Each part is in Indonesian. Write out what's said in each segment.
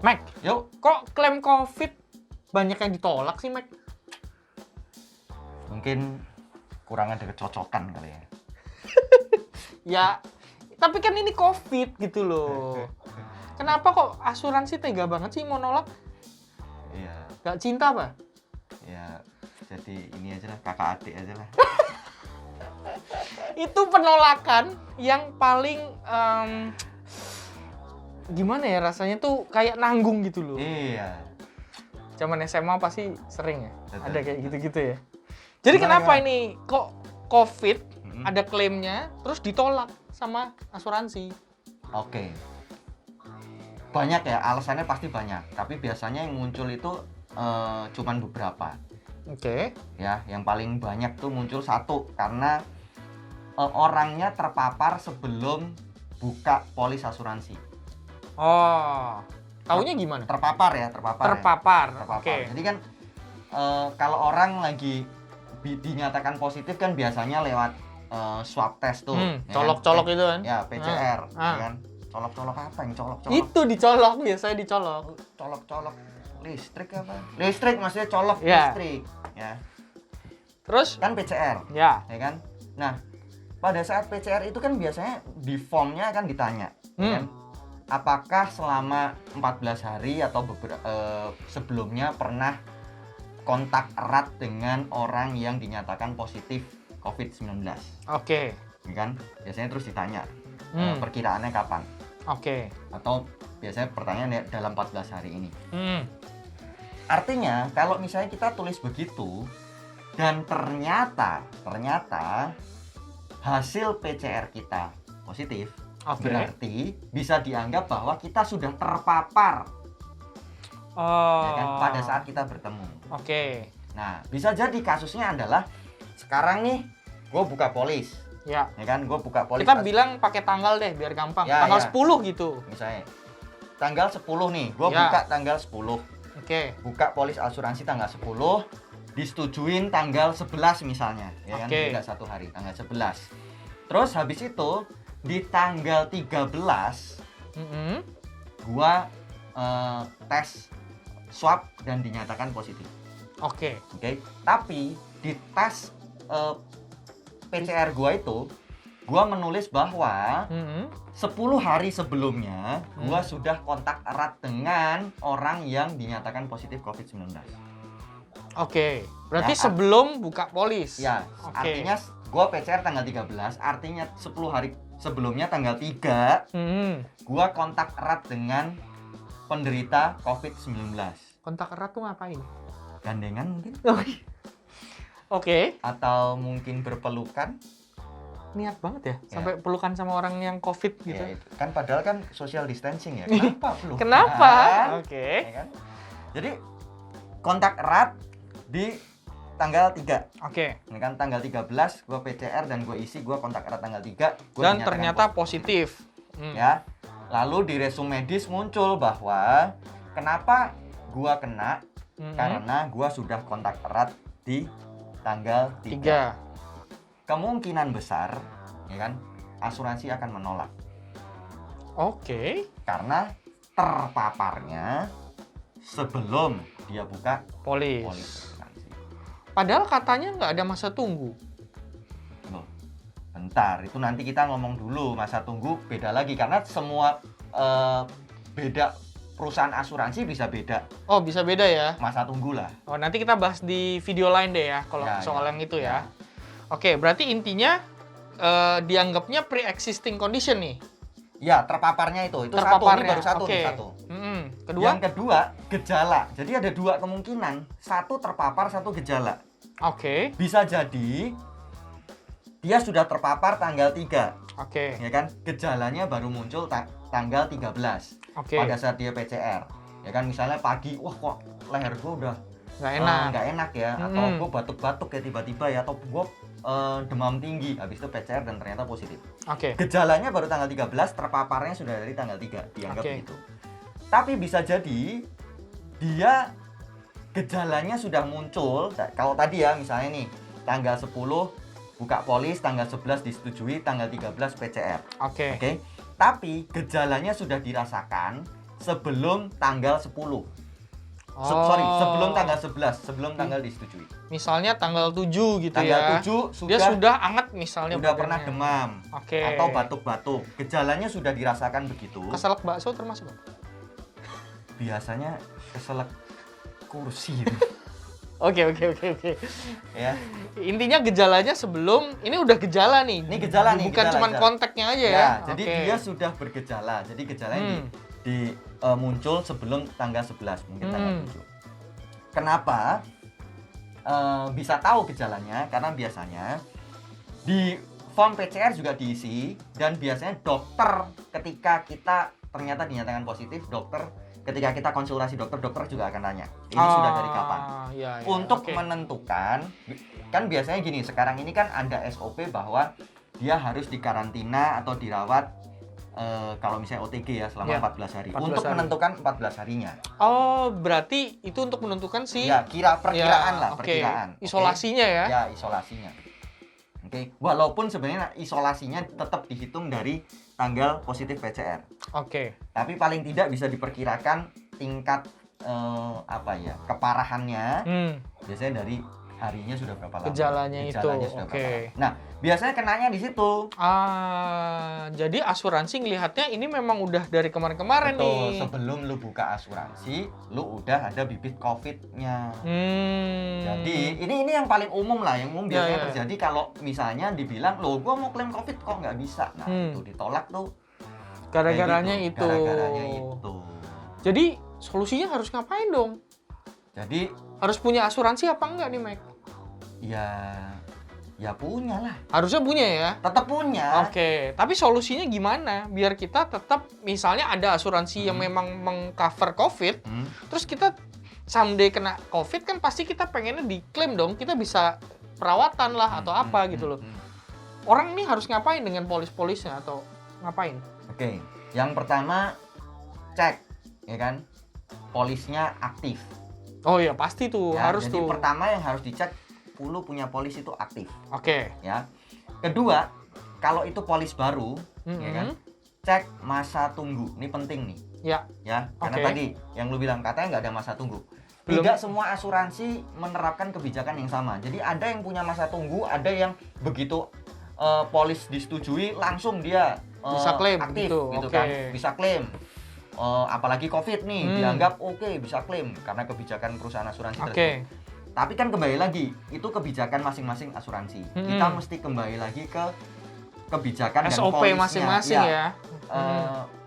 Mac, Yuk. kok klaim COVID banyak yang ditolak sih, Mac? Mungkin kurang ada kecocokan kali ya. Ya, tapi kan ini COVID gitu loh. Kenapa kok asuransi tega banget sih mau nolak? Iya. Gak cinta apa? Ya jadi ini aja lah, kakak adik aja lah. Itu penolakan yang paling gimana ya rasanya tuh kayak nanggung gitu loh. Iya. Zaman SMA pasti sering ya, Betul. ada kayak gitu-gitu ya. Jadi Gimana, kenapa gimana? ini kok COVID Mm-mm. ada klaimnya terus ditolak sama asuransi? Oke. Banyak ya, alasannya pasti banyak. Tapi biasanya yang muncul itu cuman beberapa. Oke. Ya, yang paling banyak tuh muncul satu karena orangnya terpapar sebelum buka polis asuransi. Oh, taunya gimana? Terpapar ya, terpapar. Terpapar. Terpapar. Oke. Jadi kan kalau orang lagi dinyatakan positif kan biasanya lewat swab test tuh. Ya kan? Colok-colok itu kan? Ya, PCR, Ah. ya kan? Colok-colok apa yang colok-colok? Itu dicolok, biasanya dicolok. Colok-colok listrik apa? Listrik maksudnya colok Ya. listrik, ya. Terus? Kan PCR, Ya. ya kan? Nah, pada saat PCR itu kan biasanya di formnya akan ditanya, ya kan? Apakah selama 14 hari atau sebelumnya pernah kontak erat dengan orang yang dinyatakan positif COVID-19, Oke. ya kan? Biasanya terus ditanya perkiraannya kapan, Oke. atau biasanya pertanyaan ya dalam 14 hari ini. Hmm. Artinya kalau misalnya kita tulis begitu dan ternyata hasil PCR kita positif, Oke. berarti bisa dianggap bahwa kita sudah terpapar, Oh. ya kan, pada saat kita bertemu. Oke. Nah, bisa jadi kasusnya adalah sekarang nih gue buka polis, Ya. ya kan, gue buka polis. Kita bilang pakai tanggal deh biar gampang. Ya, Tanggal ya. 10 gitu. Misalnya tanggal 10 nih, gue Ya. buka tanggal 10, Oke. buka polis asuransi tanggal 10, disetujuin tanggal 11 misalnya, ya kan, Oke. beda 1 hari, tanggal 11. Terus habis itu di tanggal 13 gua tes swab dan dinyatakan positif. Oke. Oke. Tapi di tes PCR gua itu gua menulis bahwa 10 hari sebelumnya gua sudah kontak erat dengan orang yang dinyatakan positif COVID-19. Oke. Berarti Ya, sebelum buka polis. Ya, Oke. artinya gua PCR tanggal 13, artinya 10 hari sebelumnya tanggal 3 gua kontak erat dengan penderita COVID-19. Kontak erat tuh ngapain? Gandengan mungkin? Oke. Atau mungkin berpelukan? Niat banget ya, Ya. sampai pelukan sama orang yang COVID gitu. Ya, itu. Kan padahal kan social distancing ya. Kenapa pelukan? Kenapa? Oke. Ya kan? Jadi kontak erat di tanggal 3. Oke. Ini kan tanggal 13 gua PCR dan gua isi gua kontak erat tanggal 3, gua Dan dinyatakan ternyata positif. Ya. Lalu di resume medis muncul bahwa kenapa gua kena karena gua sudah kontak erat di tanggal 3. 3. Kemungkinan besar, ya kan, asuransi akan menolak Oke. karena terpaparnya sebelum dia buka Polis. polis asuransi. Padahal katanya nggak ada masa tunggu. Loh, bentar, itu nanti kita ngomong dulu. Masa tunggu beda lagi karena semua beda, perusahaan asuransi bisa beda Oh, bisa beda ya. masa tunggu lah. Oh, nanti kita bahas di video lain deh ya kalau Ya, soal ya. yang itu ya. Ya. Oke, berarti intinya dianggapnya pre-existing condition nih. Ya, terpaparnya itu satu, ini Terpaparnya. baru satu, Oke. nih, satu. Kedua? Yang kedua, gejala. Jadi ada dua kemungkinan, satu terpapar, satu gejala. Oke. Bisa jadi dia sudah terpapar tanggal 3, Oke. ya kan? Gejalanya baru muncul tanggal 13 Oke. pada saat dia PCR. Ya kan, misalnya pagi, wah kok leher gua udah Nggak enak. nggak enak ya, atau gua batuk-batuk ya tiba-tiba ya, atau gua demam tinggi, habis itu PCR dan ternyata positif. Oke. Gejalanya baru tanggal 13, terpaparnya sudah dari tanggal 3, dianggap Oke. gitu. Tapi bisa jadi dia gejalanya sudah muncul, kalau tadi ya misalnya nih, tanggal 10 buka polis, tanggal 11 disetujui, tanggal 13 PCR. Oke. Oke. Tapi gejalanya sudah dirasakan sebelum tanggal 10. Sorry, sebelum tanggal 11, sebelum tanggal disetujui. Misalnya tanggal 7 gitu Tanggal ya. 7 Dia sudah anget misalnya. udah badannya. pernah demam Oke. atau batuk-batuk. Gejalanya sudah dirasakan begitu. Keselak bakso termasuk? Biasanya keselak kursi. Oke. Ya. Intinya gejalanya sebelum, ini udah gejala nih. Ini gejala nih, Bukan gejala, cuma gejala. kontaknya aja ya. Ya, jadi Oke. dia sudah bergejala. Jadi gejalanya muncul sebelum tanggal 11, mungkin tanggal 7. Kenapa bisa tahu gejalanya? Karena biasanya di form PCR juga diisi, dan biasanya dokter ketika kita ternyata dinyatakan positif, dokter ketika kita konsultasi dokter juga akan tanya, ini sudah dari kapan? Ya, Untuk oke. menentukan, kan biasanya gini, sekarang ini kan ada SOP bahwa dia harus dikarantina atau dirawat kalau misalnya OTG ya selama Ya, 14 hari 14 untuk hari. menentukan 14 harinya. Oh, berarti itu untuk menentukan si Ya, perkiraan ya, lah, oke. perkiraan. Oke? Isolasinya ya. Ya, isolasinya. Oke, walaupun sebenarnya isolasinya tetap dihitung dari tanggal positif PCR. Oke. Tapi paling tidak bisa diperkirakan tingkat keparahannya biasanya dari harinya sudah berapa lama. Gejalanya itu, sudah oke. berapa lama. Nah, biasanya kenanya di situ. Jadi asuransi ngelihatnya ini memang udah dari kemarin-kemarin Betul, nih. sebelum lu buka asuransi, lu udah ada bibit COVID-nya. Jadi ini yang paling umum lah, yang umum biasanya Ya. terjadi kalau misalnya dibilang, loh gua mau klaim COVID kok nggak bisa. Nah, itu ditolak tuh. Gara-garanya Kayak itu. gitu, gara-garanya itu. Jadi solusinya harus ngapain dong? Jadi Harus punya asuransi apa enggak nih, Mike? ya punya lah. Harusnya punya ya. Tetap punya. Oke, tapi solusinya gimana? Biar kita tetap, misalnya ada asuransi yang memang mengcover COVID, terus kita someday kena COVID kan pasti kita pengennya diklaim dong, kita bisa perawatan lah atau apa gitu loh. Orang ini harus ngapain dengan polis-polisnya atau ngapain? Oke, yang pertama cek, ya kan, polisnya aktif. Oh iya pasti tuh, Ya, harus jadi tuh. pertama yang harus dicek, lu punya polis itu aktif, Oke. ya. Kedua, kalau itu polis baru, ya kan, cek masa tunggu. Ini penting nih, Ya. ya. Karena Oke. tadi yang lu bilang katanya nggak ada masa tunggu. Belum. Tidak semua asuransi menerapkan kebijakan yang sama. Jadi ada yang punya masa tunggu, ada yang begitu polis disetujui langsung dia Bisa klaim aktif, gitu. gitu Oke. kan, bisa klaim. Apalagi COVID nih, dianggap oke, bisa klaim karena kebijakan perusahaan asuransi Oke. tersebut. Tapi kan kembali lagi, itu kebijakan masing-masing asuransi. Kita mesti kembali lagi ke kebijakan dan SOP polisnya. masing-masing ya.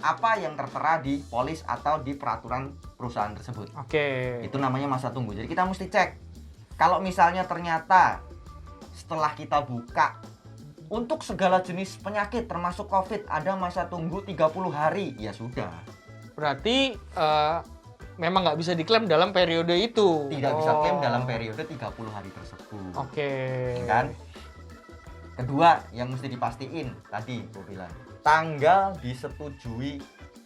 Apa yang tertera di polis atau di peraturan perusahaan tersebut. Oke. Itu namanya masa tunggu. Jadi kita mesti cek. Kalau misalnya ternyata setelah kita buka untuk segala jenis penyakit termasuk COVID ada masa tunggu 30 hari, ya sudah. Berarti memang nggak bisa diklaim dalam periode itu. Tidak bisa klaim dalam periode 30 hari tersebut. Oke. Ya kan? Kedua, yang mesti dipastiin tadi gue bilang, tanggal disetujui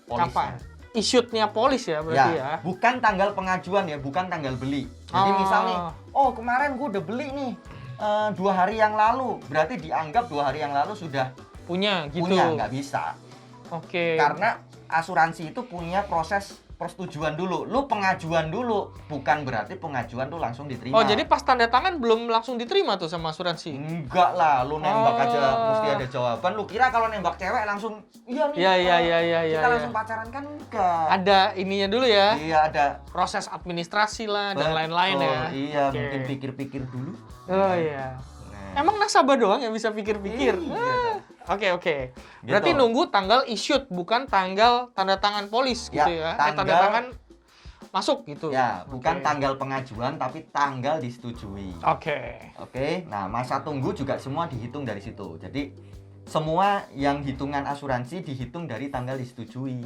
polisnya. Kapan? Issued-nya polis ya berarti ya. Bukan tanggal pengajuan ya, bukan tanggal beli. Jadi misalnya, kemarin gue udah beli nih 2 hari yang lalu, berarti dianggap 2 hari yang lalu sudah Punya gitu. punya, nggak bisa. Oke. Karena asuransi itu punya proses persetujuan dulu. Lu pengajuan dulu, bukan berarti pengajuan tuh langsung diterima. Oh, jadi pas tanda tangan belum langsung diterima tuh sama asuransi? Enggak lah, lu nembak aja mesti ada jawaban. Lu kira kalau nembak cewek langsung iya nih. Iya. Kita langsung pacaran kan enggak. Ada ininya dulu ya. Iya, ada Proses administrasi lah dan lain-lain ya. Iya, Oke. mungkin pikir-pikir dulu. Oh iya. Nah, Emang nasabah doang yang bisa pikir-pikir? Iya. Oke. Berarti Gitu. nunggu tanggal issued, bukan tanggal tanda tangan polis gitu ya. Tanda tanggal- tangan masuk gitu. Ya, bukan Oke. tanggal pengajuan tapi tanggal disetujui. Oke. Oke, nah masa tunggu juga semua dihitung dari situ. Jadi semua yang hitungan asuransi dihitung dari tanggal disetujui.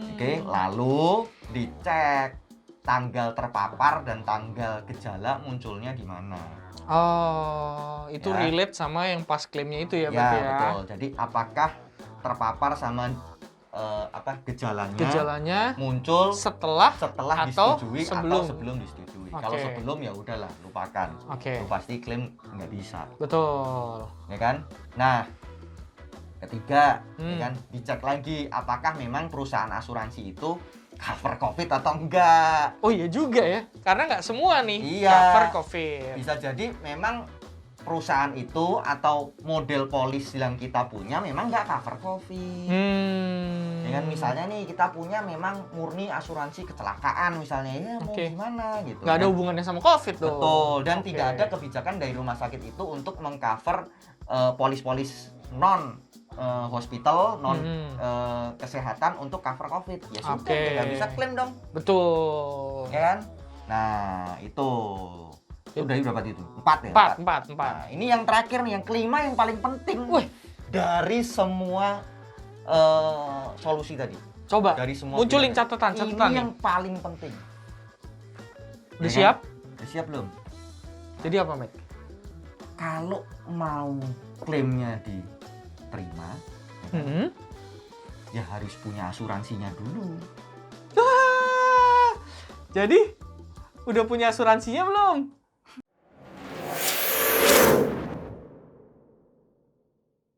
Oke, lalu dicek tanggal terpapar dan tanggal gejala munculnya di mana. Oh, itu Ya. relate sama yang pas klaimnya itu ya Ya, berarti ya. betul. Jadi apakah terpapar sama gejalanya muncul Setelah setelah atau disetujui sebelum? atau sebelum disetujui. Oke. Kalau sebelum ya udahlah, lupakan. Oke. Lu pasti klaim nggak bisa, Betul. ya kan? Nah, Ketiga, ya kan, dicek lagi apakah memang perusahaan asuransi itu cover COVID atau enggak. Oh iya juga ya, karena nggak semua nih Iya. cover COVID. Bisa jadi memang perusahaan itu atau model polis yang kita punya memang nggak cover COVID. Ya kan, misalnya nih kita punya memang murni asuransi kecelakaan misalnya, ya mau gimana gitu. Nggak ada hubungannya sama COVID dong. Betul, dan tidak ada kebijakan dari rumah sakit itu untuk mengcover polis-polis non hospital, non kesehatan untuk cover COVID. Ya sudah, ya nggak bisa klaim dong. Betul. Ya kan? Nah, itu. Itu dari berapa itu? 4 ya? 4. Nah, ini yang terakhir nih, yang kelima yang paling penting. Wih, dari semua solusi tadi. Coba Dari semua munculin pilihan. catatan Ini nih. yang paling penting. Udah Ya siap? kan? Udah siap belum? Jadi apa, Matt? Kalau mau klaimnya diterima, ya kan, ya harus punya asuransinya dulu. Jadi udah punya asuransinya belum?